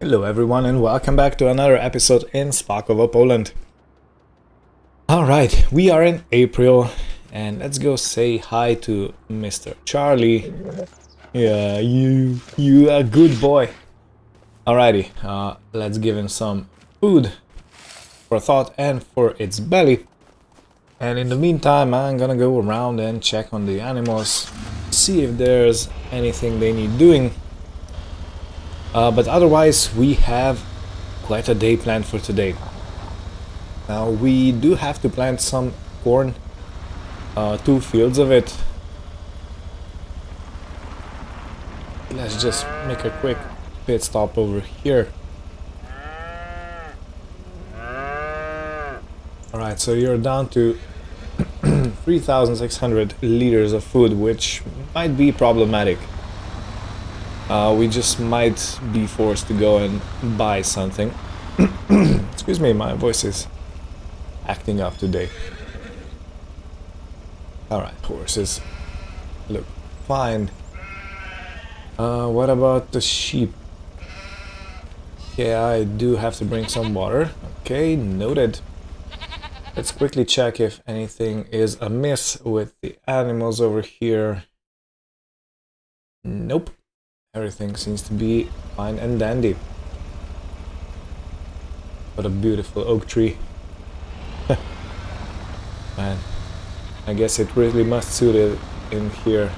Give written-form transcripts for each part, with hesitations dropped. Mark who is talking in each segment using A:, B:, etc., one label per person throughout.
A: Hello everyone and welcome back to another episode in Spakovo, Poland. Alright, we are in April and let's go say hi to Mr. Charlie. Yeah, you are a good boy. Alrighty, let's give him some food for thought and for its belly. And in the meantime, I'm gonna go around and check on the animals, see if there's anything they need doing. But otherwise, we have quite a day planned for today. Now, we do have to plant some corn, 2 fields of it. Let's just make a quick pit stop over here. Alright, so you're down to 3,600 liters of food, which might be problematic. We just might be forced to go and buy something. Excuse me, my voice is acting up today. Alright, horses look fine. What about the sheep? Okay, I do have to bring some water. Okay, noted. Let's quickly check if anything is amiss with the animals over here. Nope. Everything seems to be fine and dandy. What a beautiful oak tree. Man, I guess it really must suit it in here.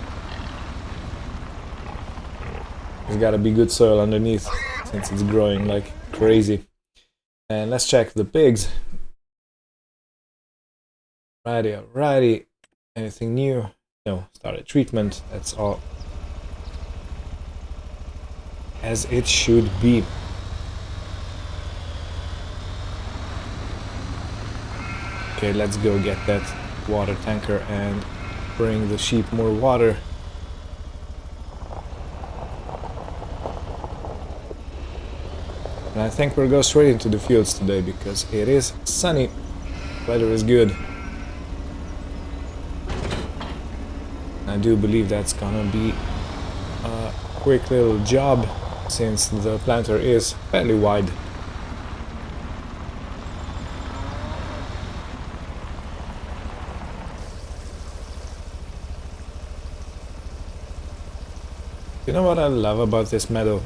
A: There's gotta be good soil underneath since it's growing like crazy. And let's check the pigs. Alrighty. Anything new? No, started treatment, that's all. As it should be. Okay, let's go get that water tanker and bring the sheep more water. And I think we'll go straight into the fields today because it is sunny. Weather is good. I do believe that's gonna be a quick little job, since the planter is fairly wide. You know what I love about this meadow?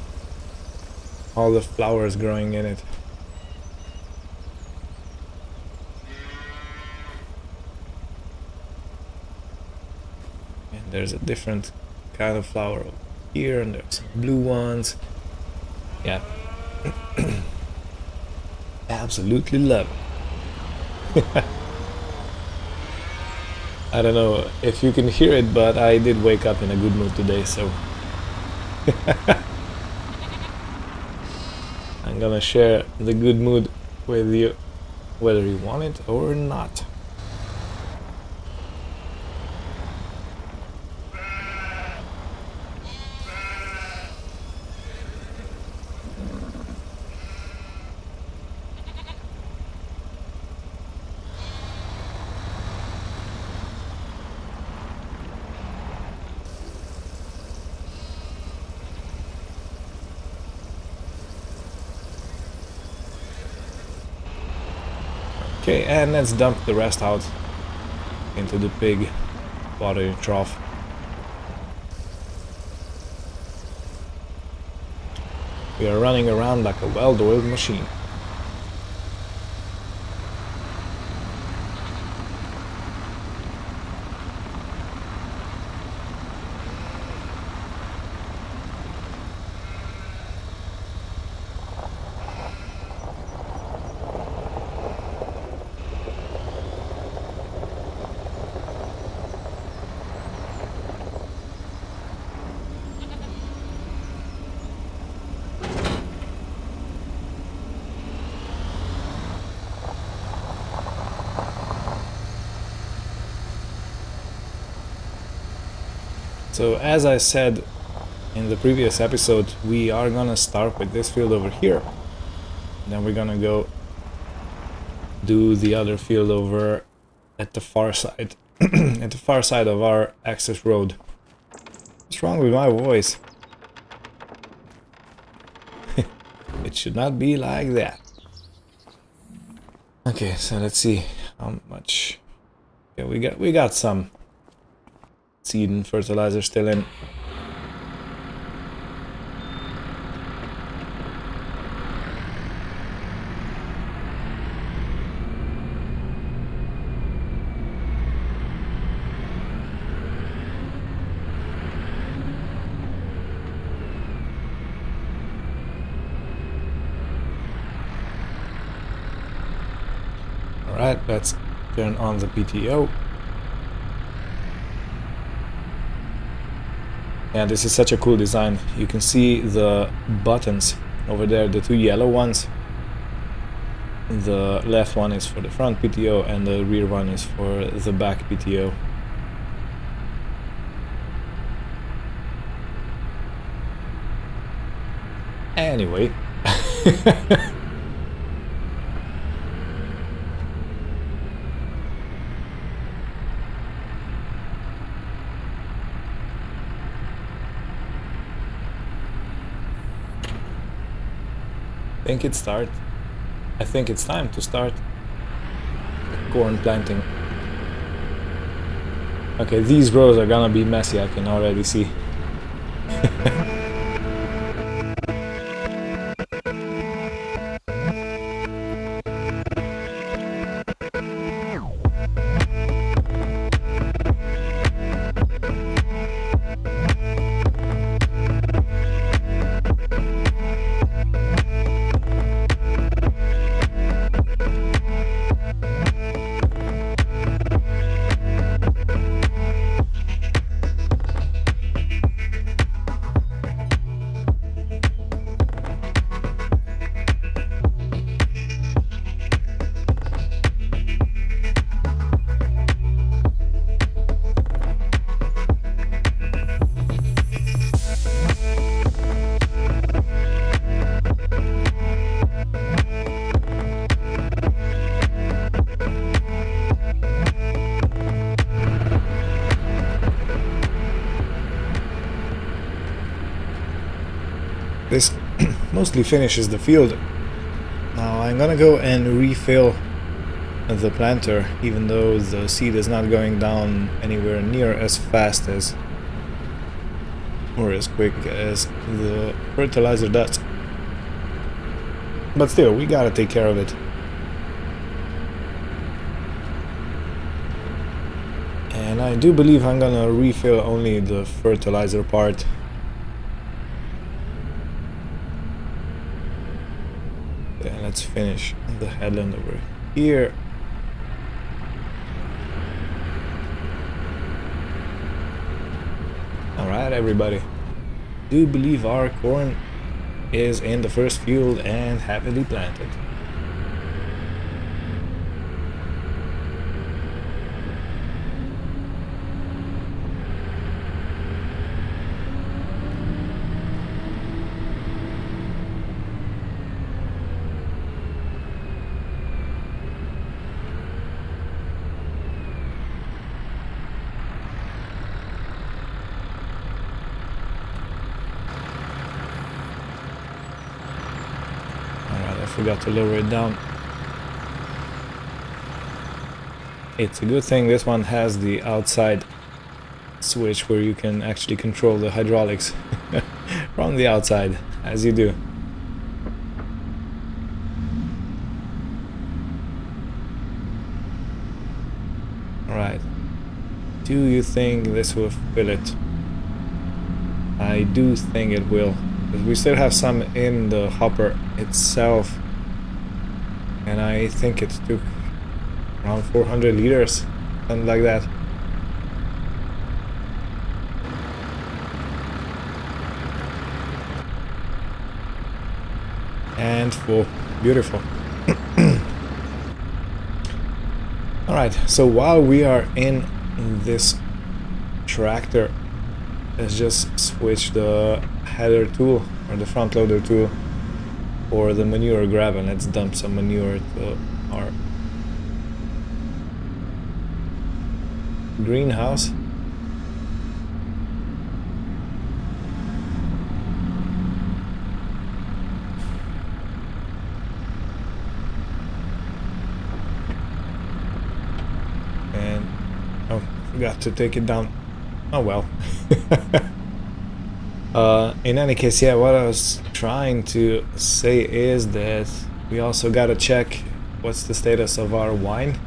A: All the flowers growing in it. And there's a different kind of flower over here, and there's some blue ones. Yeah. Absolutely love it. I don't know if you can hear it, but I did wake up in a good mood today, so I'm gonna share the good mood with you, whether you want it or not. Okay, and let's dump the rest out into the pig watering trough. We are running around like a well-oiled machine. So as I said in the previous episode, we are gonna start with this field over here. Then we're gonna go do the other field over at the far side. At the far side of our access road. What's wrong with my voice? It should not be like that. Okay, so let's see how much. Yeah, we got some seed and fertilizer still in. Alright, let's turn on the PTO. Yeah, this is such a cool design. You can see the buttons over there, the two yellow ones. The left one is for the front PTO and the rear one is for the back PTO. Anyway. I think it's time to start corn planting. Okay, these rows are gonna be messy, I can already see. This mostly finishes the field. Now I'm gonna go and refill the planter, even though the seed is not going down anywhere near as fast as or as quick as the fertilizer does. But still, we gotta take care of it. And I do believe I'm gonna refill only the fertilizer part. Yeah, let's finish the headland over here. Alright, everybody. Do believe our corn is in the first field and happily planted. I forgot to lower it down. It's a good thing this one has the outside switch where you can actually control the hydraulics from the outside, as you do. Alright. Do you think this will fill it? I do think it will. But we still have some in the hopper itself. And I think it took around 400 liters, something like that. And full. Beautiful. Alright, so while we are in this tractor, let's just switch the header tool or the front loader tool for the manure grab, and let's dump some manure to our greenhouse. forgot to take it down. Oh well. In any case, yeah, what I was trying to say is that we also gotta check what's the status of our wine.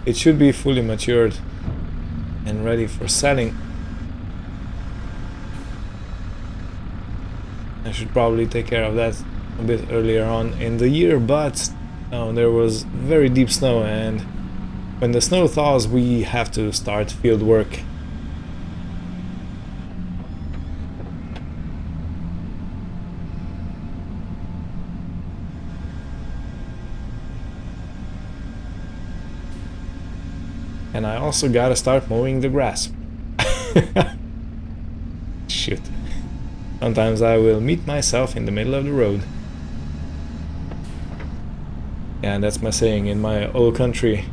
A: It should be fully matured and ready for selling. I should probably take care of that a bit earlier on in the year, but there was very deep snow, and when the snow thaws we have to start field work. And I also gotta start mowing the grass. Shoot. Sometimes I will meet myself in the middle of the road. Yeah, that's my saying in my old country.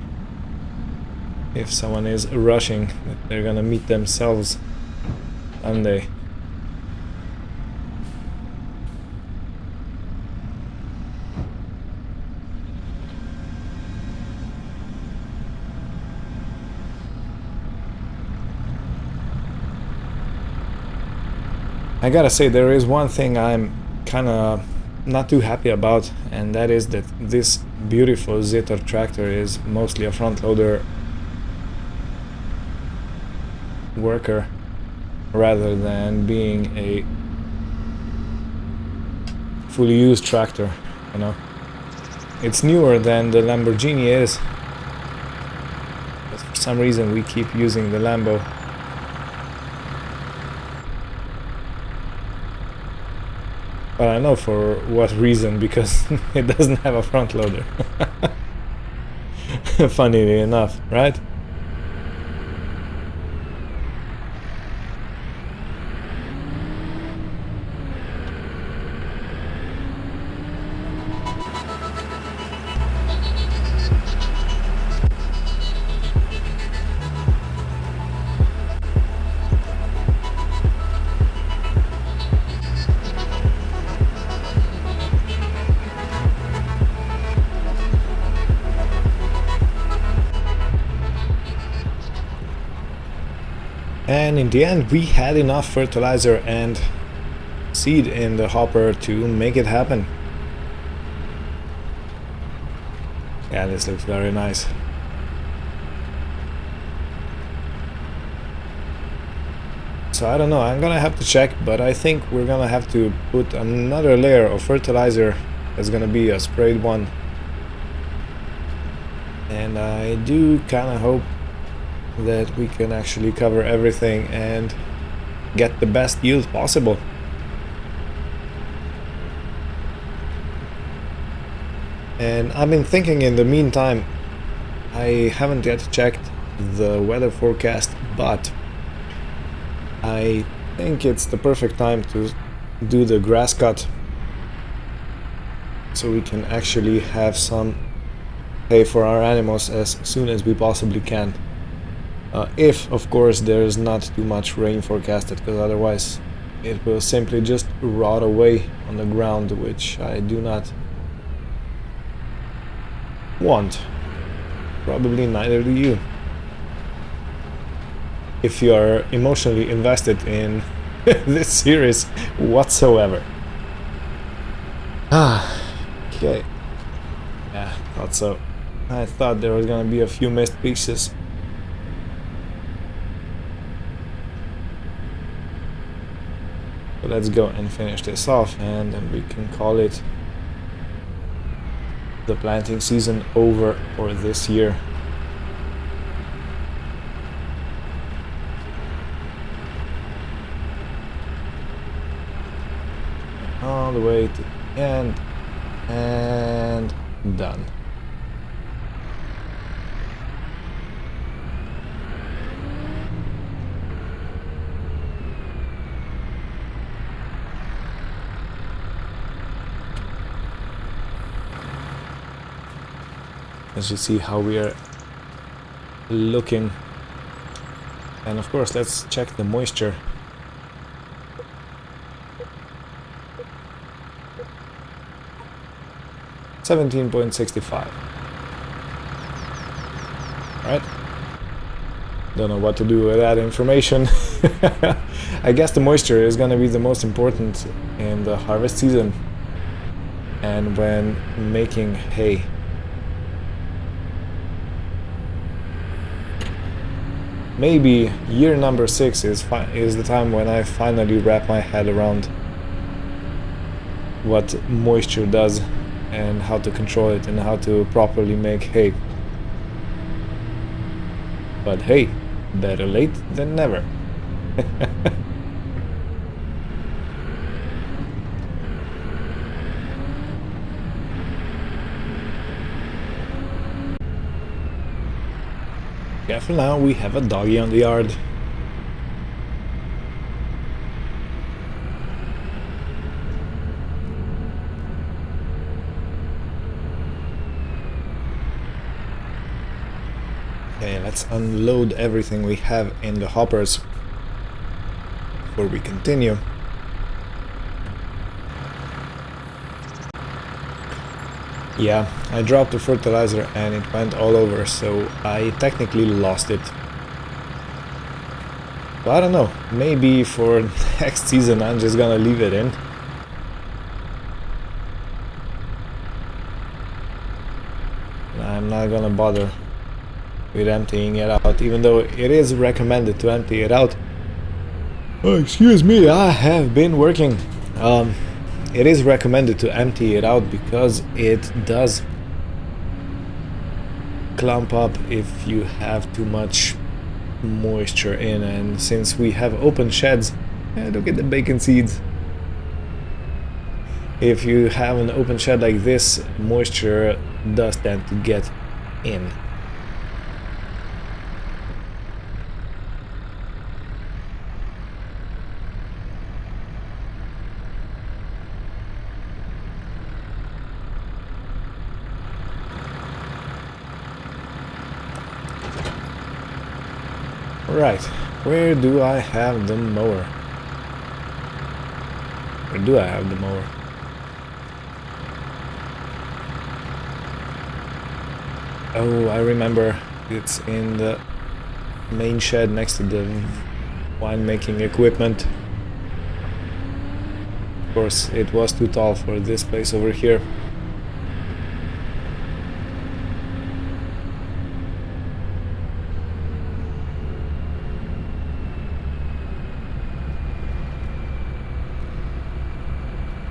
A: If someone is rushing, they're gonna meet themselves someday. I gotta say, there is one thing I'm kinda not too happy about, and that is that this beautiful Zetor tractor is mostly a front loader worker rather than being a fully used tractor, you know. It's newer than the Lamborghini is, but for some reason we keep using the Lambo. But I know for what reason, because it doesn't have a front loader. Funnily enough, right? And in the end we had enough fertilizer and seed in the hopper to make it happen. Yeah, this looks very nice. So I don't know, I'm gonna have to check, but I think we're gonna have to put another layer of fertilizer. That's gonna be a sprayed one. And I do kinda hope that we can actually cover everything and get the best yield possible. And I've been thinking in the meantime, I haven't yet checked the weather forecast, but I think it's the perfect time to do the grass cut so we can actually have some hay for our animals as soon as we possibly can. If, of course, there's not too much rain forecasted, because otherwise it will simply just rot away on the ground, which I do not want. Probably neither do you, if you are emotionally invested in this series whatsoever. Okay. Yeah, thought so. I thought there was gonna be a few missed pieces. So let's go and finish this off, and then we can call it the planting season over for this year. All the way to the end, and done. As you see how we are looking, and of course let's check the moisture. (17.65). Right. Don't know what to do with that information. I guess the moisture is gonna be the most important in the harvest season and when making hay. Maybe year number 6 is the time when I finally wrap my head around what moisture does and how to control it and how to properly make hay. But hey, better late than never. Careful now, we have a doggy on the yard. Okay, let's unload everything we have in the hoppers before we continue. Yeah, I dropped the fertilizer and it went all over, so I technically lost it. But I don't know, maybe for next season I'm just gonna leave it in. I'm not gonna bother with emptying it out, even though it is recommended to empty it out. Oh, excuse me, I have been working. It is recommended to empty it out because it does clump up if you have too much moisture in, and since we have open sheds, look at the bacon seeds. If you have an open shed like this, moisture does tend to get in. Right, where do I have the mower? Where do I have the mower? Oh, I remember. It's in the main shed next to the winemaking equipment. Of course, it was too tall for this place over here.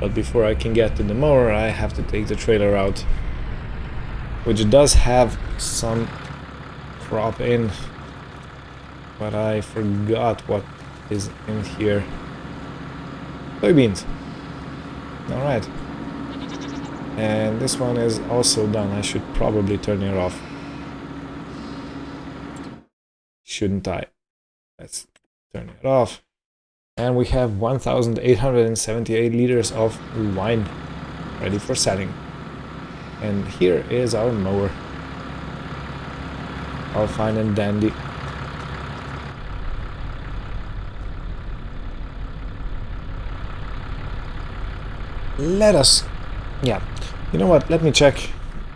A: But before I can get to the mower, I have to take the trailer out, which does have some crop in, but I forgot what is in here. Soybeans. Alright. And this one is also done. I should probably turn it off. Shouldn't I? Let's turn it off. And we have 1,878 liters of wine ready for selling. And here is our mower. All fine and dandy. Yeah, you know what, let me check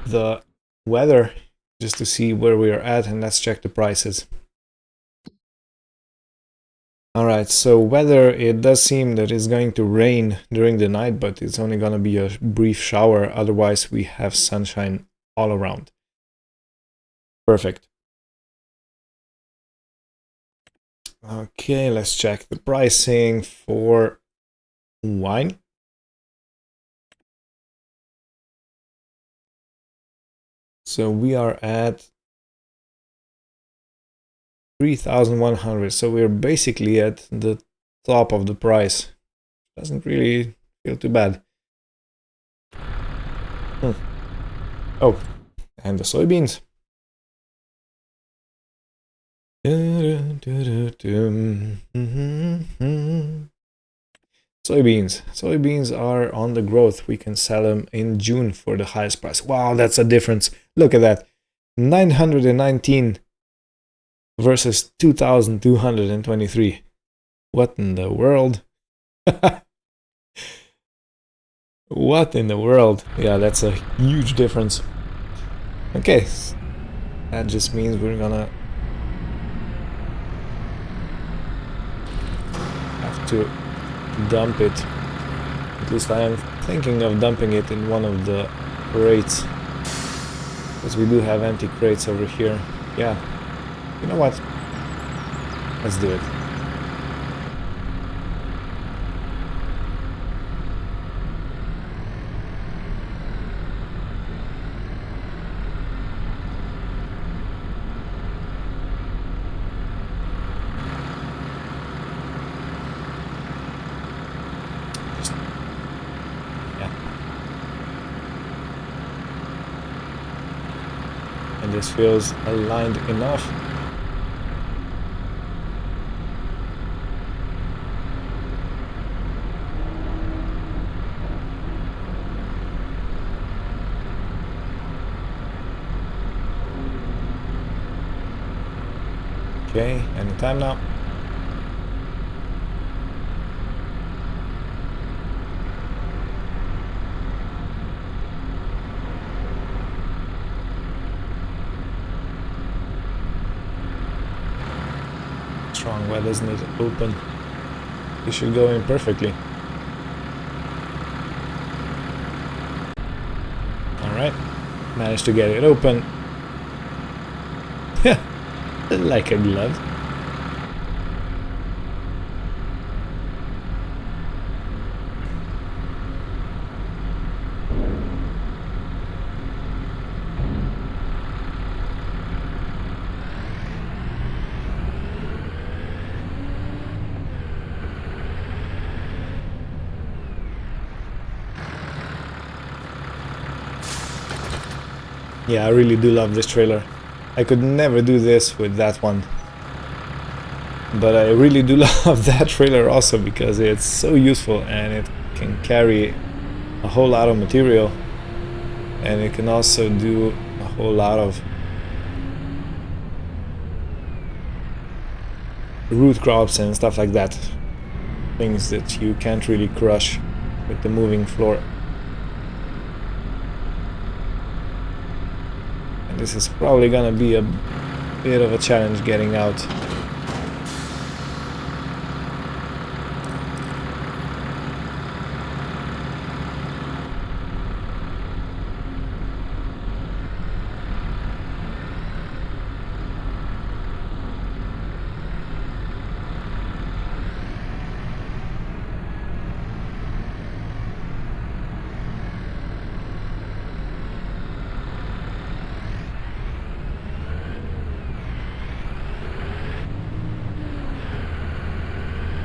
A: the weather just to see where we are at, and let's check the prices. Alright, so weather, it does seem that it's going to rain during the night, but it's only gonna be a brief shower, otherwise we have sunshine all around. Perfect. Okay, let's check the pricing for wine. So we are at 3,100, so we're basically at the top of the price. Doesn't really feel too bad. Oh, and the soybeans. Soybeans are on the growth. We can sell them in June for the highest price. Wow, that's a difference. Look at that. 919 versus 2,223. What in the world? What in the world? Yeah, that's a huge difference. Okay, that just means we're gonna to dump it. At least I am thinking of dumping it in one of the crates. Because we do have empty crates over here. Yeah. You know what? Let's do it. And this feels aligned enough. Okay, anytime now. Wrong, why doesn't it open? It should go in perfectly. Alright, managed to get it open. Like a glove. Yeah, I really do love this trailer. I could never do this with that one. But I really do love that trailer also because it's so useful and it can carry a whole lot of material. And it can also do a whole lot of root crops and stuff like that. Things that you can't really crush with the moving floor. This is probably gonna be a bit of a challenge getting out.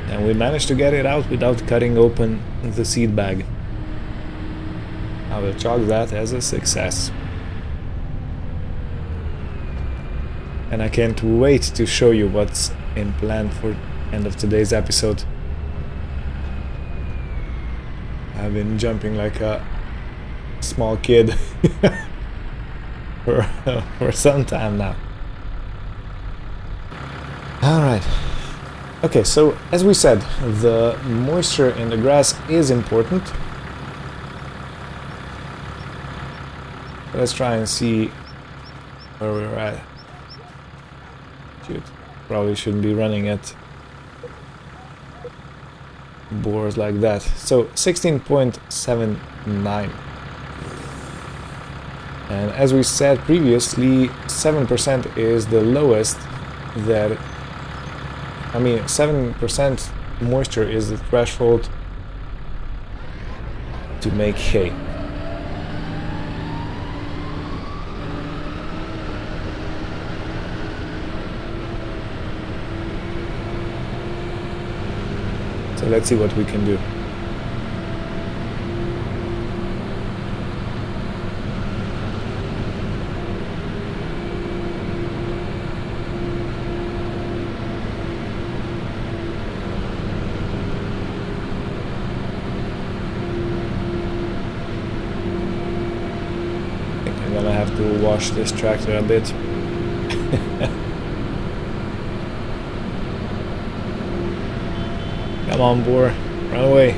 A: And we managed to get it out without cutting open the seed bag. I will chalk that as a success. And I can't wait to show you what's in plan for end of today's episode. I've been jumping like a small kid for some time now. Alright. Okay, so as we said, the moisture in the grass is important. Let's try and see where we're at. Shoot, probably shouldn't be running at bores like that. So 16.79. And as we said previously, 7% is the lowest that... 7% moisture is the threshold to make hay. So let's see what we can do. I'm gonna have to wash this tractor a bit. Come on, boar, run away.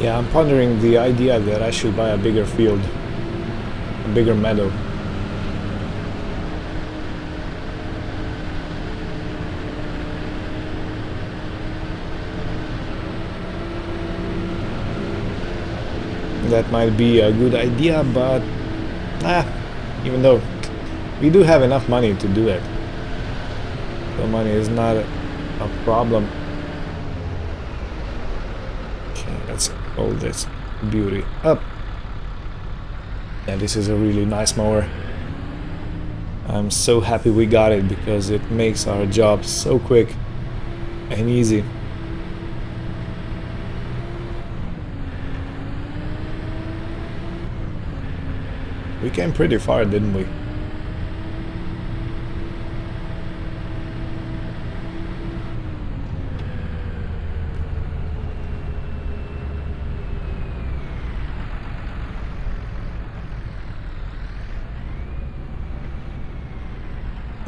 A: Yeah, I'm pondering the idea that I should buy a bigger field, a bigger meadow. That might be a good idea, but even though we do have enough money to do it, so money is not a problem. Okay, let's hold this beauty up. Yeah, this is a really nice mower. I'm so happy we got it because it makes our job so quick and easy. We came pretty far, didn't we?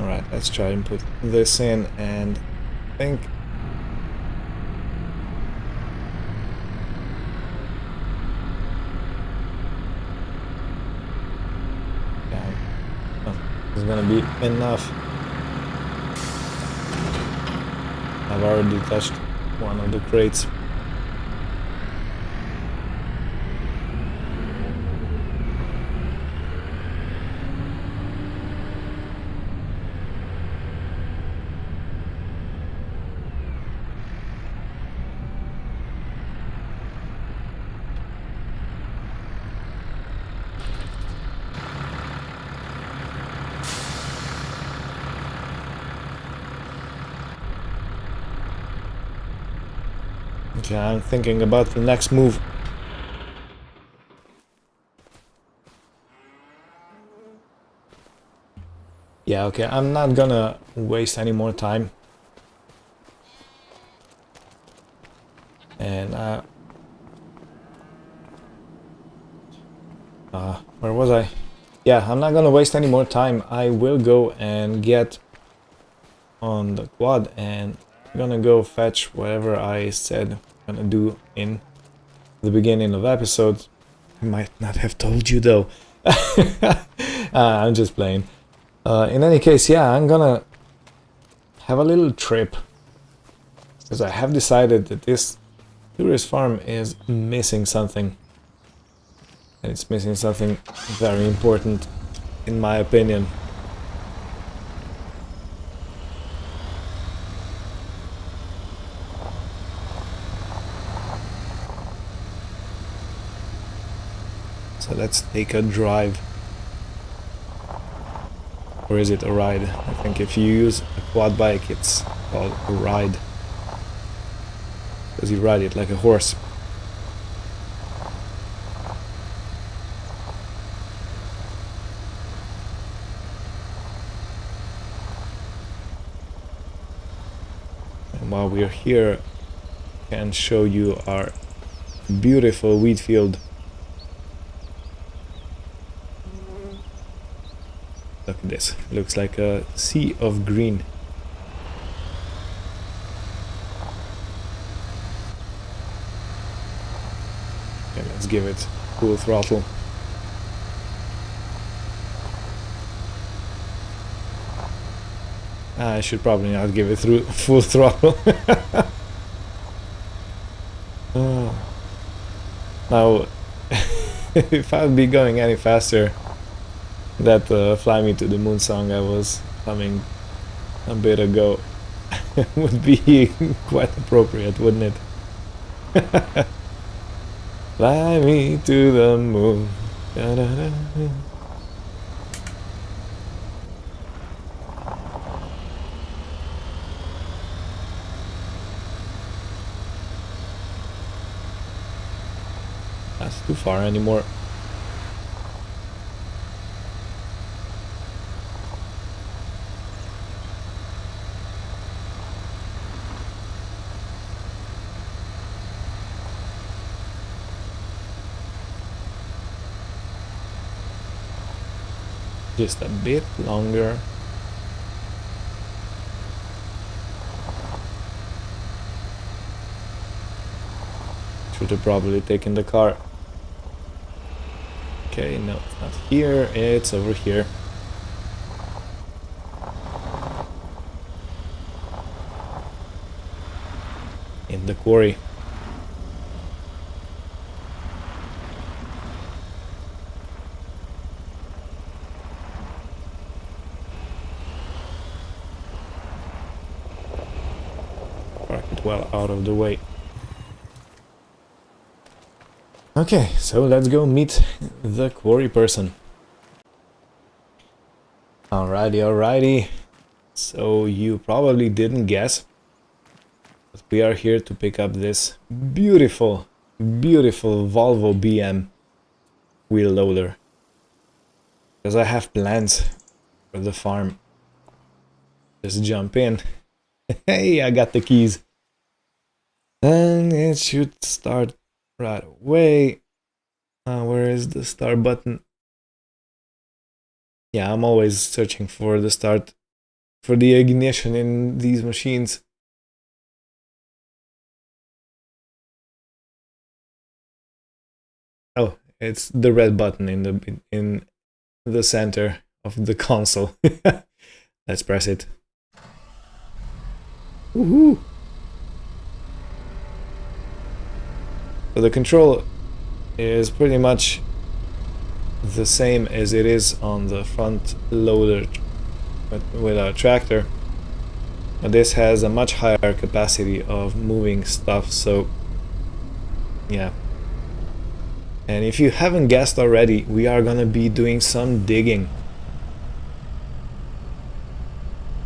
A: Alright, let's try and put this in, and I think it's gonna be enough. I've already touched one of the crates. Okay, I'm thinking about the next move. Yeah, okay, I'm not gonna waste any more time. And where was I? Yeah, I'm not gonna waste any more time. I will go and get on the quad, and I'm gonna go fetch whatever I said I'm gonna do in the beginning of episode. I might not have told you though. I'm just playing. In any case, yeah, I'm gonna have a little trip because I have decided that this tourist farm is missing something, and it's missing something very important in my opinion. So let's take a drive. Or is it a ride? I think if you use a quad bike, it's called a ride. Because you ride it like a horse. And while we're here, I can show you our beautiful wheat field. Look at this, it looks like a sea of green. Okay, let's give it full throttle. I should probably not give it through full throttle. Now, if I'd be going any faster, that Fly Me to the Moon song I was humming a bit ago would be quite appropriate, wouldn't it? Fly me to the moon. Da, da, da, da. That's too far anymore. Just a bit longer. Should have probably taken the car. Okay, no, it's not here, it's over here. In the quarry. Park it well out of the way. Okay, so let's go meet the quarry person. Alrighty. So you probably didn't guess, but we are here to pick up this beautiful Volvo BM wheel loader. Because I have plans for the farm. Just jump in. Hey, I got the keys. Then it should start right away. Where is the start button? Yeah, I'm always searching for the start, for the ignition in these machines. Oh, it's the red button in the center of the console. Let's press it. Woohoo! So the control is pretty much the same as it is on the front loader with our tractor, but this has a much higher capacity of moving stuff, so yeah. And if you haven't guessed already, we are gonna be doing some digging.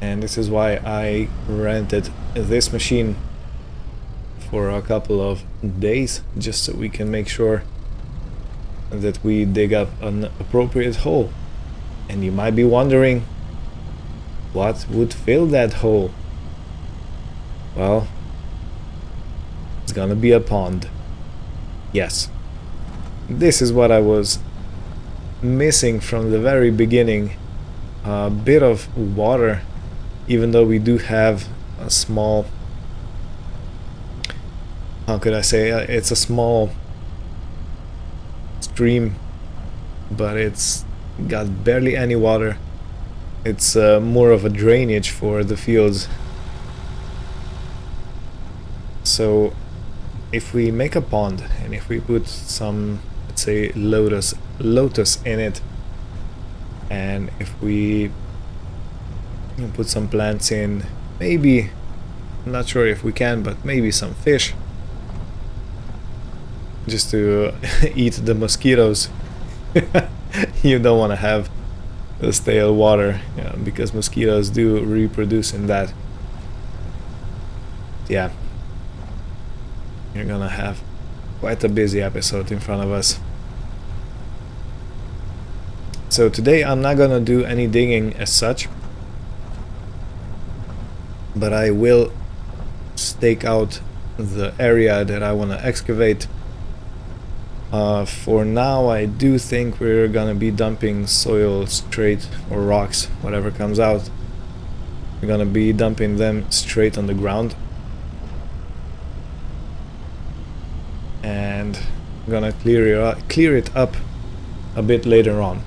A: And this is why I rented this machine for a couple of days, just so we can make sure that we dig up an appropriate hole. And you might be wondering, what would fill that hole? Well, it's gonna be a pond. Yes. This is what I was missing from the very beginning. A bit of water, even though we do have a small, how could I say, it's a small stream, but it's got barely any water. It's more of a drainage for the fields. So if we make a pond and if we put some, let's say, lotus in it, and if we put some plants in, maybe, I'm not sure if we can, but maybe some fish, just to eat the mosquitoes. You don't want to have the stale water, because mosquitoes do reproduce in that. Yeah, you're gonna have quite a busy episode in front of us. So today I'm not gonna do any digging as such, but I will stake out the area that I want to excavate. For now, I do think we're gonna be dumping soil straight, or rocks, whatever comes out. We're gonna be dumping them straight on the ground, and I'm gonna clear it up a bit later on.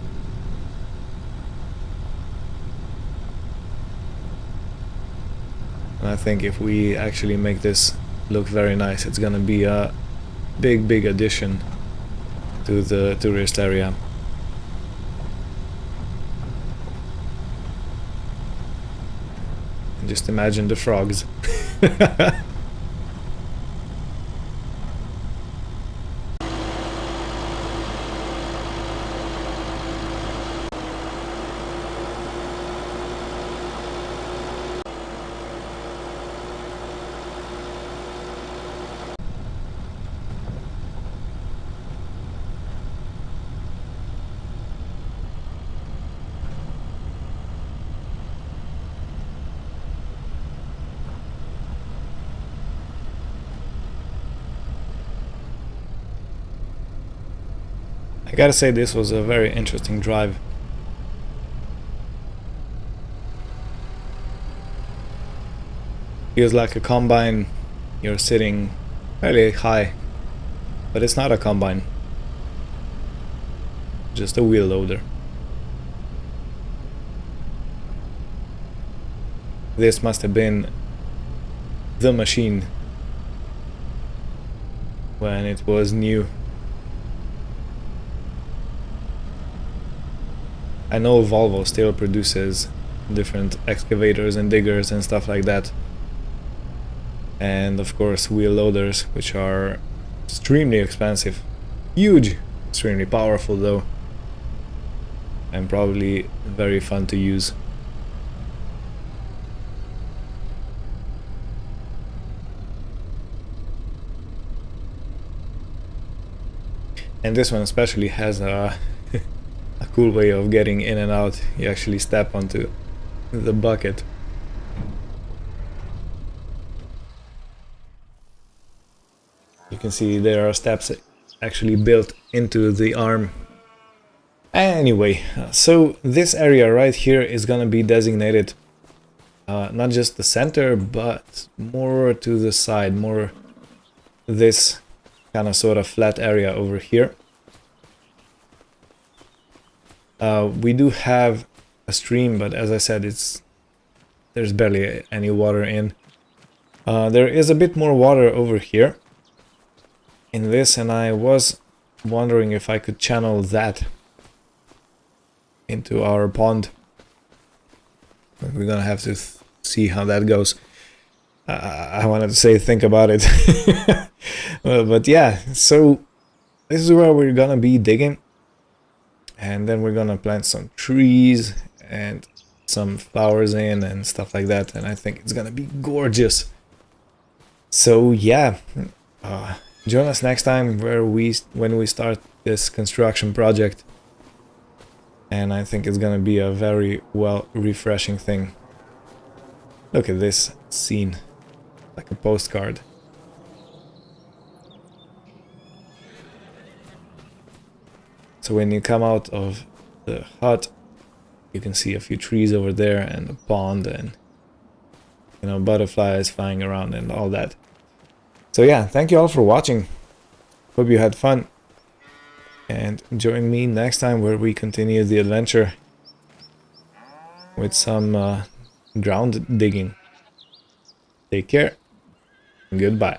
A: And I think if we actually make this look very nice, it's gonna be a big addition to the tourist area. And just imagine the frogs. I gotta say, this was a very interesting drive. Feels like a combine. You're sitting fairly high But it's not a combine. Just a wheel loader. This must have been the machine when it was new. I know Volvo still produces different excavators and diggers and stuff like that. And of course wheel loaders, which are extremely expensive. Huge! Extremely powerful though. And probably very fun to use. And this one especially has a a cool way of getting in and out. You actually step onto the bucket. You can see there are steps actually built into the arm. Anyway, so this area right here is gonna be designated not just the center, but more to the side, more this kind of sort of flat area over here. We do have a stream, but as I said, there's barely any water in. There is a bit more water over here in this, and I was wondering if I could channel that into our pond. We're gonna have to see how that goes. I wanted to say think about it. But yeah, so this is where we're gonna be digging. And then we're gonna plant some trees and some flowers in and stuff like that, and I think it's gonna be gorgeous. So yeah, join us next time when we start this construction project, and I think it's gonna be a very refreshing thing. Look at this scene, like a postcard. So when you come out of the hut, you can see a few trees over there and a pond and, you know, butterflies flying around and all that. So yeah, thank you all for watching. Hope you had fun. And join me next time where we continue the adventure with some ground digging. Take care and goodbye.